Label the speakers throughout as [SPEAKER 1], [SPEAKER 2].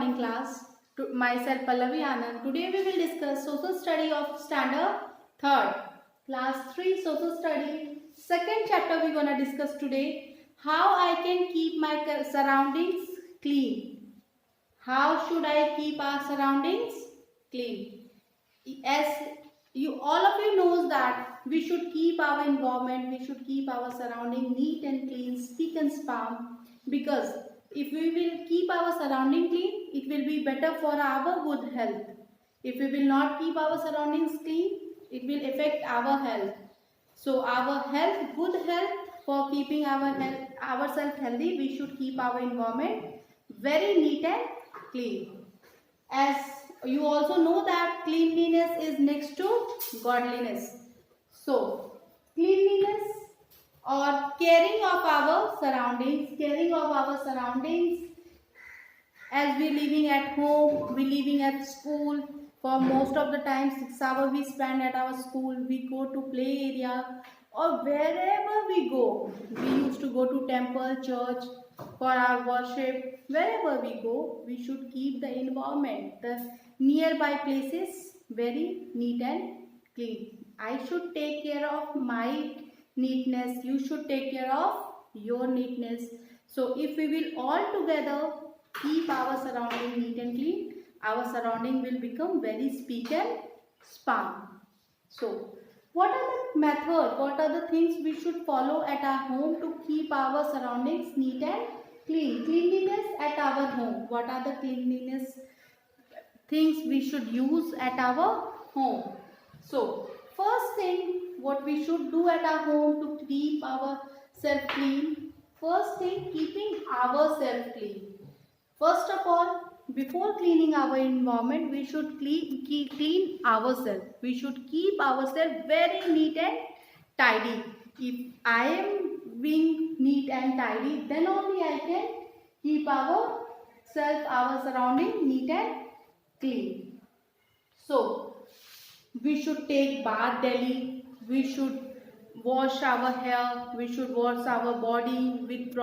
[SPEAKER 1] morning class. Myself Pallavi Anand. Today we will discuss social study of standard 3rd. Class 3 social study. Second chapter we gonna discuss today. How I can keep my surroundings clean. How should I keep our surroundings clean? As you all of you knows that we should keep our environment, we should keep our surrounding neat and clean, spick and span, because if we will keep our surrounding clean, it will be better for our good health. If we will not keep our surroundings clean, it will affect our health. So our health, good health, for keeping our health, ourselves healthy, we should keep our environment very neat and clean. As you also know that cleanliness is next to godliness. So cleanliness or caring of our surroundings, as we living at home, we living at school. For most of the time 6 hours we spend at our school, we go to play area or wherever we go. We used to go to temple, church for our worship. Wherever we go, we should keep the environment, the nearby places very neat and clean. I should take care of my neatness, you should take care of your neatness. So if we will all together keep our surrounding neat and clean, our surrounding will become very spick and span. So what are the method, what are the things we should follow at our home to keep our surroundings neat and clean? Cleanliness at our home. What are the cleanliness things we should use at our home? So first thing what we should do at our home to keep ourselves clean. First thing, keeping ourselves clean. First of all, before cleaning our environment, we should clean ourselves. We should keep ourselves very neat and tidy. If I am being neat and tidy, then only I can keep our surrounding neat and clean. So, we should take bath daily. We should wash our hair. We should wash our body with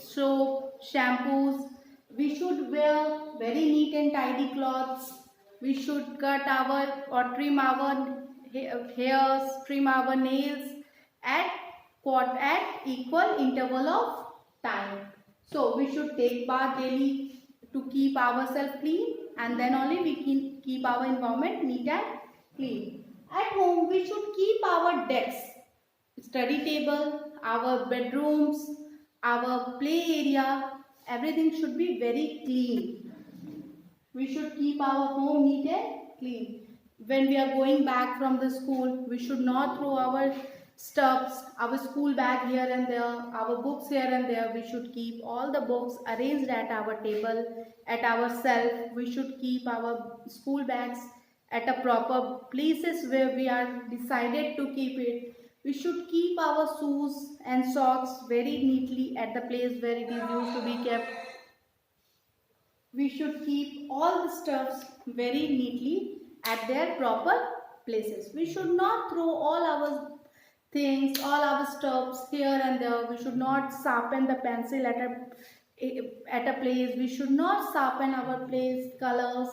[SPEAKER 1] soap, shampoos. We should wear very neat and tidy clothes. We should cut our or trim our hairs, trim our nails at equal interval of time. So we should take bath daily to keep ourselves clean, and then only we can keep our environment neat and clean. At home we should keep our desks, study table, our bedrooms, our play area, everything should be very clean. We should keep our home neat and clean. When we are going back from the school, we should not throw our stuffs, our school bag here and there, our books here and there. We should keep all the books arranged at our table, at our shelf. We should keep our school bags at a proper places where we are decided to keep it. We should keep our shoes and socks very neatly at the place where it is used to be kept. We should keep all the stuffs very neatly at their proper places. We should not throw all our things, all our stuffs here and there. We should not sharpen the pencil at a place. We should not sharpen our place colors,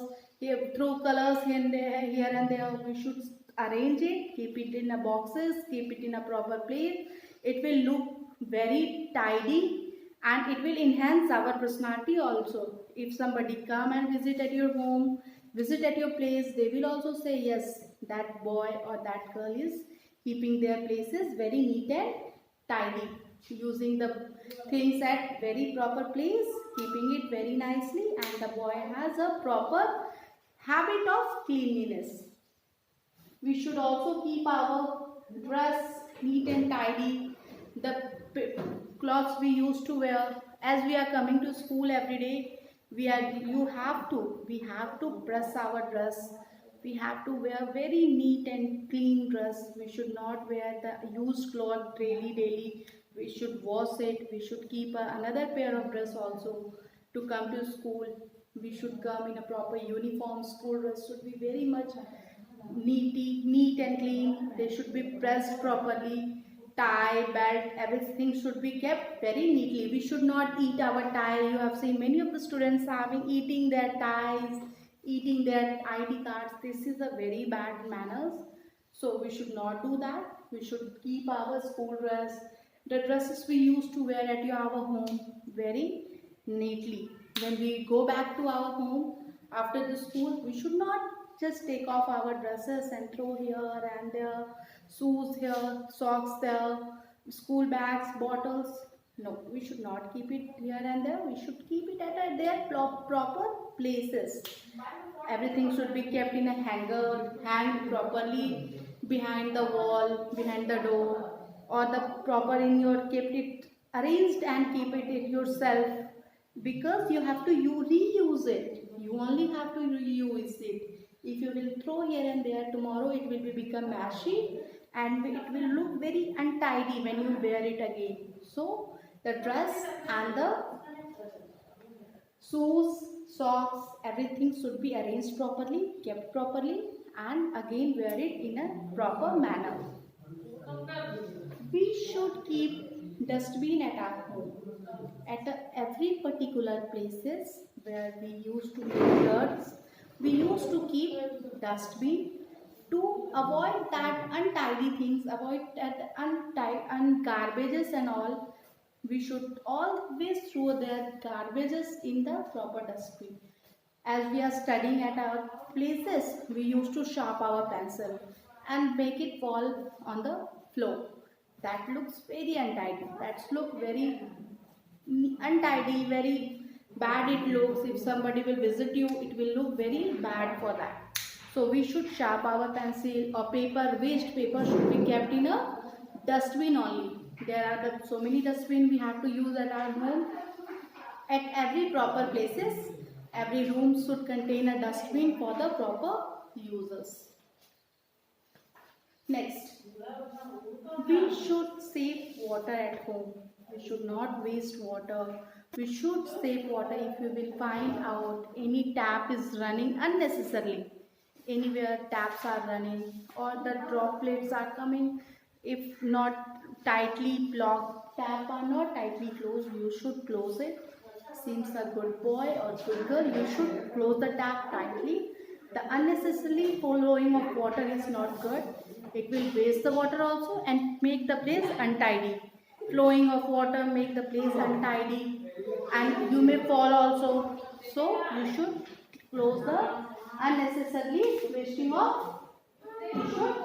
[SPEAKER 1] throw colors here and there. We should arrange it, keep it in a boxes, keep it in a proper place. It will look very tidy and it will enhance our personality also. If somebody come and visit at your home, visit at your place, they will also say, yes, that boy or that girl is keeping their places very neat and tidy, using the things at very proper place, keeping it very nicely, and the boy has a proper habit of cleanliness. We should also keep our dress neat and tidy. The clothes we used to wear, as we are coming to school every day, we have to press our dress. We have to wear very neat and clean dress. We should not wear the used cloth daily. We should wash it. We should keep another pair of dress also to come to school. We should come in a proper uniform. School dress should be very much neat and clean. They should be pressed properly, tie, belt, everything should be kept very neatly. We should not eat our tie. You have seen many of the students having eating their ties, eating their ID cards. This is a very bad manners. So we should not do that. We should keep our school dress, the dresses we used to wear at our home, very neatly. When we go back to our home after the school, we should not just take off our dresses and throw here and there, shoes here, socks there, school bags, bottles. No, we should not keep it here and there. We should keep it at their proper places. Everything should be kept in a hanger, hanged properly behind the wall, behind the door, or the proper in your kept it arranged and keep it yourself, because you have to reuse it. You only have to reuse it. If you will throw here and there, tomorrow it will become mashy and it will look very untidy when you wear it again. So the dress and the shoes, socks, everything should be arranged properly, kept properly, and again wear it in a proper manner. We should keep dustbin at our home. At every particular places where we used to make dirts, we used to keep dustbin to avoid that untidy things, avoid that garbages and all. We should always throw their garbages in the proper dustbin. As we are studying at our places, we used to sharp our pencil and make it fall on the floor. That looks very untidy. That's look very untidy, very bad it looks. If somebody will visit you, it will look very bad for that. So we should sharp our pencil or paper, waste paper should be kept in a dustbin only. There are so many dustbin we have to use at our home. At every proper places, every room should contain a dustbin for the proper users. Next, we should save water at home. We should not waste water. We should save water. If you will find out any tap is running unnecessarily, anywhere taps are running or the droplets are coming, if not tightly blocked, tap are not tightly closed, you should close it. Seems a good boy or good girl, you should close the tap tightly. The unnecessarily flowing of water is not good. It will waste the water also and make the place untidy. Flowing of water make the place untidy and you may fall also. So you should close the unnecessarily wasting of, you should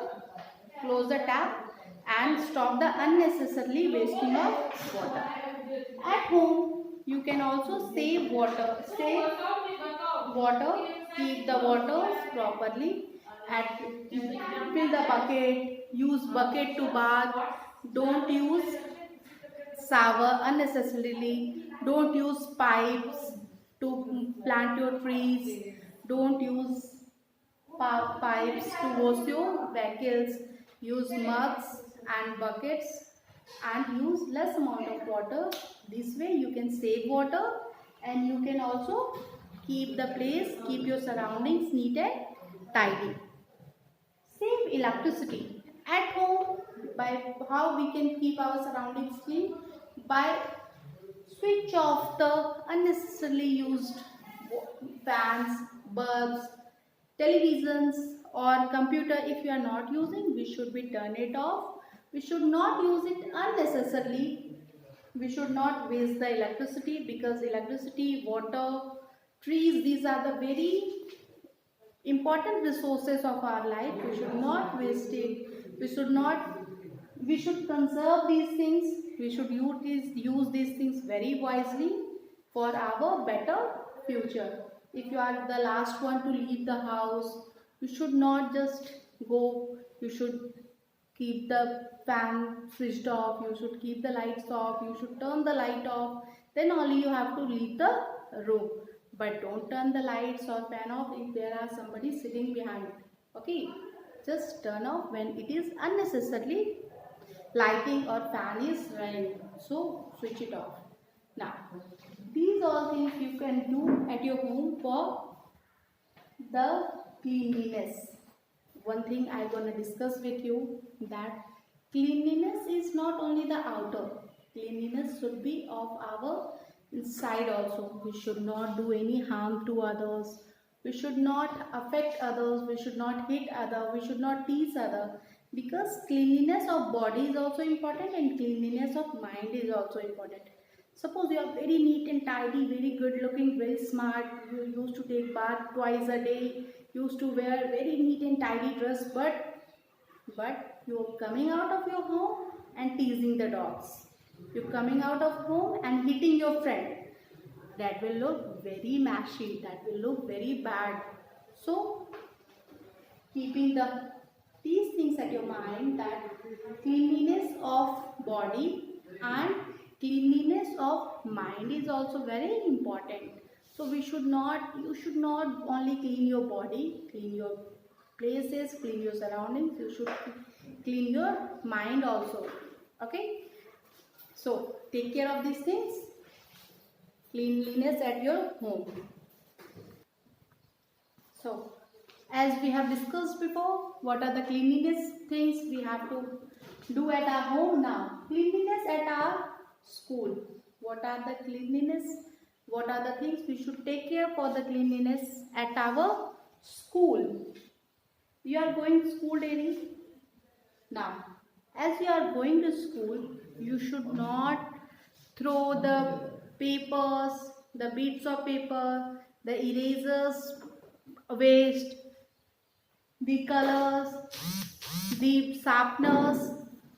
[SPEAKER 1] close the tap and stop the unnecessarily wasting of water. At home, you can also save water. Save water, keep the water properly. Fill the bucket, use bucket to bath. Don't use shower unnecessarily. Don't use pipes to plant your trees. Don't use pipes to wash your vehicles. Use mugs and buckets and use less amount of water. This way you can save water and you can also keep the place, keep your surroundings neat and tidy. Save electricity at home. By how we can keep our surroundings clean? By switch off the unnecessarily used fans, bulbs, televisions or computer. If you are not using, we should be turn it off. We should not use it unnecessarily. We should not waste the electricity, because electricity, water, trees, these are the very important resources of our life. We should not waste it. We should conserve these things. We should use these things very wisely for our better future. If you are the last one to leave the house, you should not just go. You should keep the fan switched off. You should keep the lights off. You should turn the light off. Then only you have to leave the room. But don't turn the lights or fan off if there are somebody sitting behind. Okay, just turn off when it is unnecessarily lighting or fan is running. So switch it off. Now, these all things you can do at your home for the cleanliness. One thing I'm gonna discuss with you, that Cleanliness is not only the outer. Cleanliness should be of our inside also. We should not do any harm to others. We should not affect others. We should not hit others. We should not tease others. Because cleanliness of body is also important and cleanliness of mind is also important. Suppose you are very neat and tidy, very good looking, very smart. You used to take bath twice a day. Used to wear very neat and tidy dress, but you're coming out of your home and teasing the dogs. You're coming out of home and hitting your friend. That will look very mashy. That will look very bad. So, keeping these things at your mind, that cleanliness of body and cleanliness of mind is also very important. So you should not only clean your body, clean your places, clean your surroundings. You should clean your mind also. Okay. So take care of these things. Cleanliness at your home. So as we have discussed before, what are the cleanliness things we have to do at our home now? Cleanliness at our school. What are the cleanliness? What are the things we should take care for the cleanliness at our school? You are going to school daily. Now, as you are going to school, you should not throw the papers, the bits of paper, the erasers, waste, the colors, the sharpeners,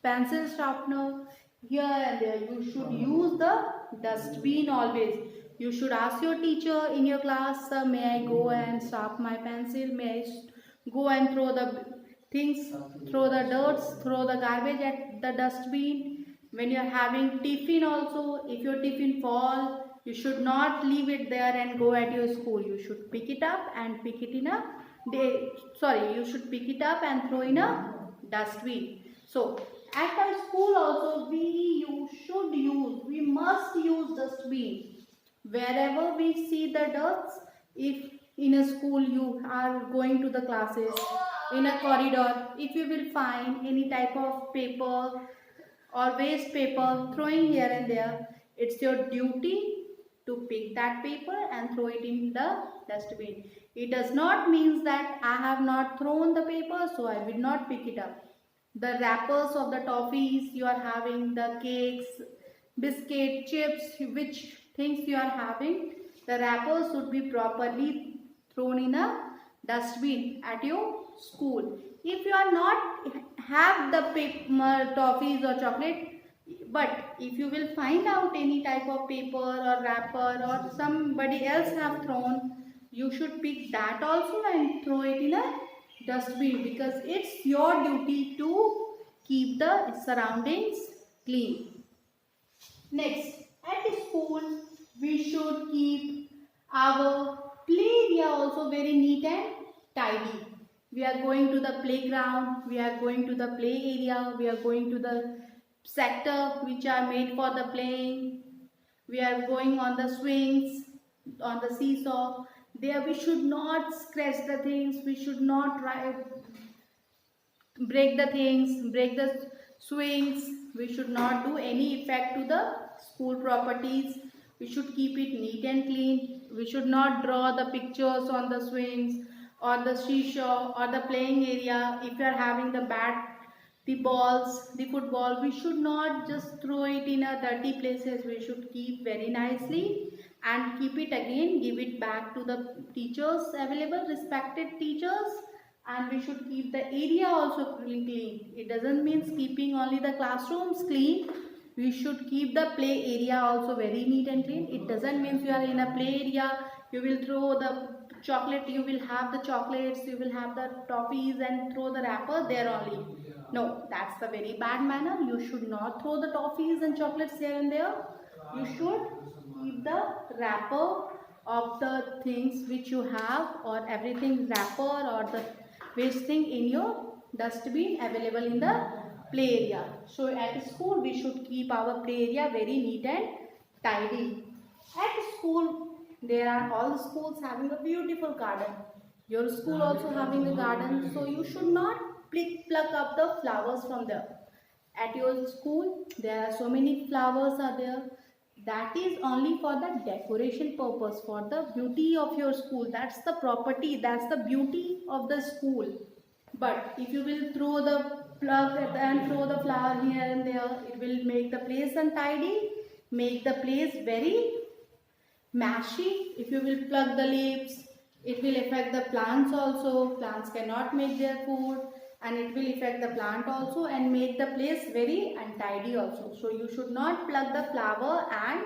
[SPEAKER 1] pencil sharpener, here and there. You should use the dustbin always. You should ask your teacher in your class, sir, may I go and sharpen my pencil? May I go and throw the things, throw the dirts, throw the garbage at the dustbin? When you are having tiffin also, if your tiffin fall, you should not leave it there and go at your school. You should pick it up and pick it in a you should pick it up and throw in a dustbin. So at our school also we must use dustbin. Wherever we see the dirts, if in a school you are going to the classes, in a corridor, if you will find any type of paper or waste paper throwing here and there, it's your duty to pick that paper and throw it in the dustbin. It does not mean that I have not thrown the paper, so I will not pick it up. The wrappers of the toffees you are having, the cakes, biscuit, chips, which things you are having, the wrappers should be properly thrown in a dustbin at your school. If you are not have the paper, toffees or chocolate, but if you will find out any type of paper or wrapper or somebody else have thrown, you should pick that also and throw it in a dustbin, because it's your duty to keep the surroundings clean. Next, at school we should keep our play area also very neat and tidy. We are going to the playground, we are going to the play area, we are going to the sector which are made for the playing. We are going on the swings, on the seesaw. There we should not scratch the things, we should not break the things, break the swings. We should not do any effect to the school properties. We should keep it neat and clean. We should not draw the pictures on the swings or the seesaw or the playing area. If you are having the bat, the balls, the football, we should not just throw it in a dirty places. We should keep very nicely and keep it again, give it back to the teachers available, respected teachers, and we should keep the area also clean. It doesn't mean keeping only the classrooms clean. We should keep the play area also very neat and clean. It doesn't mean you are in a play area, you will throw the chocolate, you will have the chocolates, you will have the toffees and throw the wrapper there only. No, that's the very bad manner. You should not throw the toffees and chocolates here and there. You should keep the wrapper of the things which you have, or everything wrapper or the waste thing in your dustbin available in the play area. So at school we should keep our play area very neat and tidy. At school there are all the schools having a beautiful garden. Your school also having a garden, so you should not pluck up the flowers from there. at your school there are so many flowers are there, that is only for the decoration purpose, for the beauty of your school. That's the property, that's the beauty of the school. But if you will throw the plug and throw the flower here and there, it will make the place untidy, make the place very mashy. If you will plug the leaves, it will affect the plants also. Plants cannot make their food, and it will affect the plant also and make the place very untidy also. So you should not plug the flower and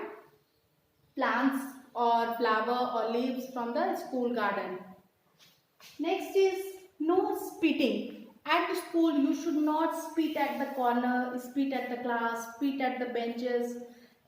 [SPEAKER 1] plants or flower or leaves from the school garden. Next is no spitting. At school, you should not spit at the corner, spit at the class, spit at the benches.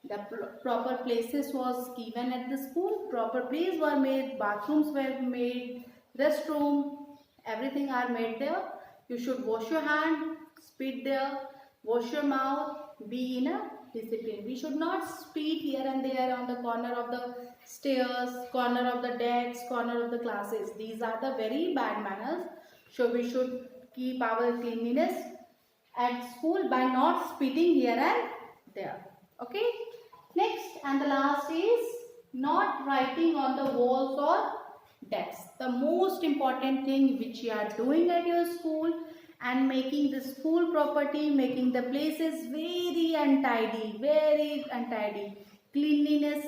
[SPEAKER 1] The proper places was given at the school. Proper place were made, bathrooms were made, restroom, everything are made there. You should wash your hand, spit there, wash your mouth, be in a discipline. We should not spit here and there on the corner of the stairs, corner of the desks, corner of the classes. These are the very bad manners. So we should keep our cleanliness at school by not spitting here and there. Okay. Next and the last is not writing on the walls or desks. The most important thing which you are doing at your school and making the school property, making the places very untidy, very untidy. Cleanliness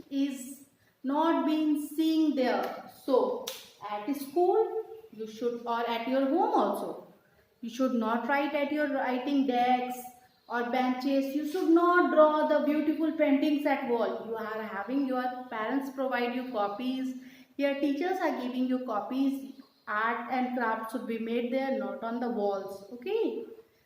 [SPEAKER 1] is not being seen there. So at school you should, or at your home also, you should not write at your writing desks or benches. You should not draw the beautiful paintings at wall. You are having your parents provide you copies. Your teachers are giving you copies. Art and craft should be made there, not on the walls. Okay.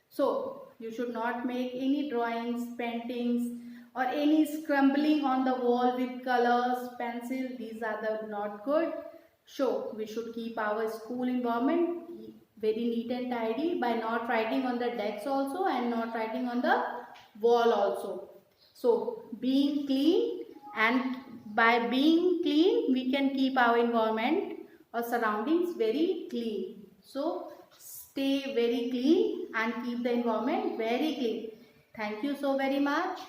[SPEAKER 1] So you should not make any drawings, paintings, or any scribbling on the wall with colors, pencil. These are the not good. So we should keep our school environment very neat and tidy by not writing on the desks also and not writing on the wall also. So being clean, and by being clean we can keep our environment or surroundings very clean. So stay very clean and keep the environment very clean. Thank you so very much.